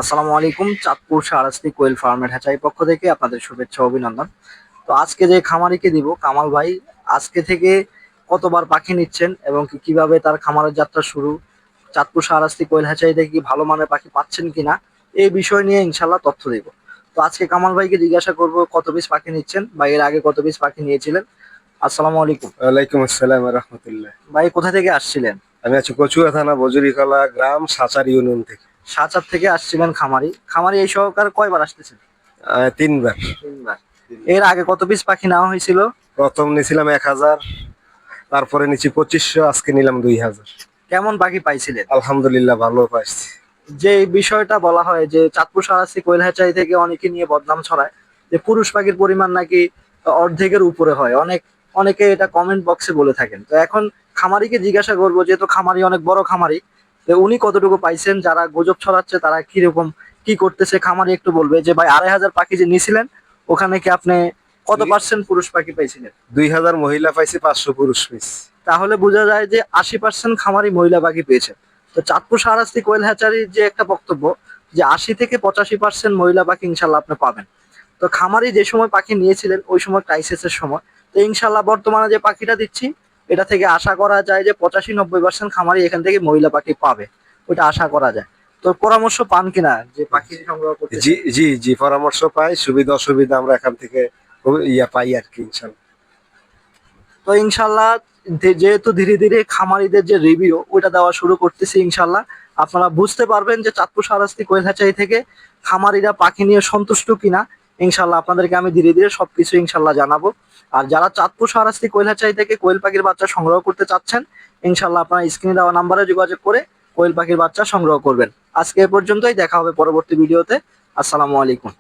আসসালামু আলাইকুম। চাঁদপুর শাহরাস্তি কোয়েল ফার্মের হ্যাচারি পক্ষ থেকে আপনাদের শুভেচ্ছা ও অভিনন্দন। তো আজকে যে খামারিকে দিব কামাল ভাই, আজকে থেকে কতবার পাখি নিচ্ছেন এবং কিভাবে তার খামারের যাত্রা শুরু, চাঁদপুর শাহরাস্তি কোয়েল হ্যাচারি থেকে কি ভালো মানের পাখি পাচ্ছেন কিনা, এই বিষয় নিয়ে ইনশাল্লাহ তথ্য দেব। তো আজকে কামাল ভাইকে জিজ্ঞাসা করব কত পিস পাখি নিচ্ছেন বা এর আগে কত পিস পাখি নিয়েছিলেন। আসসালামু আলাইকুম। ওয়ালাইকুম আসসালাম রহমতুল্লাহ। ভাই কোথা থেকে আসছিলেন? আমি আছি কচুয়া থানা বজুরিখলা গ্রাম সাচার ইউনিয়ন থেকে। সাচার থেকে আসছিলেন খামারি। খামারি এই সহকারে কয়বার আসতেছেন? 3বার। তিনবার। এর আগে কত পিস পাখি নেওয়া হয়েছিল? প্রথম নিয়েছিলাম 1000, তারপরে নিচ্ছি 2500, আজকে নিলাম 2000। কেমন পাখি পাইছিলেন? আলহামদুলিল্লাহ ভালো পাইছি। যে এই বিষয়টা বলা হয় যে চাঁদপুর সারাসি কোয়েল হ্যাচারি থেকে অনেকে নিয়ে বদনাম ছড়ায় যে পুরুষ পাখির পরিমাণ নাকি অর্ধেকের উপরে হয়, অনেকে এটা কমেন্ট বক্সে বলে থাকেন। তো এখন খামারিকে জিজ্ঞাসা করবো, যেহেতু খামারি অনেক বড় খামারি, যে উনি কতটুকু পাইছেন, যারা গুজব ছড়াচ্ছে তারা কিরকম কি করতেছে, খামারি একটু বলবে যে ভাই 2500 পাখি যে নিয়েছিলেন ওখানে কি আপনি কত পার্সেন্ট পুরুষ পাখি পাইছিলেন? 2000 মহিলা পাইছি, 500 পুরুষ পাইছি। তাহলে বোঝা যায় যে 80% খামারি মহিলা পাখি পেয়েছে। তো চাঁদপুর শাহরাস্তি কোয়েল হ্যাচারির যে একটা বক্তব্য যে 80 থেকে 85% মহিলা পাখি ইনশাল্লাহ আপনি পাবেন। তো খামারি যে সময় পাখি নিয়েছিলেন ওই সময় ক্রাইসিসের সময়, তো ইনশাল্লাহ বর্তমানে যে পাখিটা দিচ্ছি এটা থেকে আশা করা যায় যে 85-90% খামারি এখান থেকে মহিলা পাখি পাবে, ওইটা আশা করা যায়। তো পরামর্শ পান কিনা যে পাখি সংগ্রহ করতে? জি জি জি, পরামর্শ পাই, সুবিধা অসুবিধা আমরা এখান থেকে পাই আর কি, ইনশাল্লাহ। তো ইনশাল্লাহ যেহেতু ধীরে ধীরে খামারিদের যে রিভিউ ওইটা দেওয়া শুরু করতেছি, ইনশাল্লাহ আপনারা বুঝতে পারবেন যে চাঁদপুর শাহরাস্তি কোয়েল হ্যাচারি থেকে খামারিরা পাখি নিয়ে সন্তুষ্ট কিনা। ইনশাল্লাহ আপনাদেরকে আমি ধীরে ধীরে সবকিছু ইনশাল্লাহ জানাবো। আর যারা চাঁদপুর শাহরাস্তি কোয়েল হ্যাচারি থেকে কোয়েল পাখির বাচ্চা সংগ্রহ করতে চাচ্ছেন, ইনশাল্লাহ আপনারা স্ক্রিনে দেওয়া নাম্বারে যোগাযোগ করে কোয়েল পাখির বাচ্চা সংগ্রহ করবেন। আজকে এ পর্যন্তই, দেখা হবে পরবর্তী ভিডিওতে। আসসালামু আলাইকুম।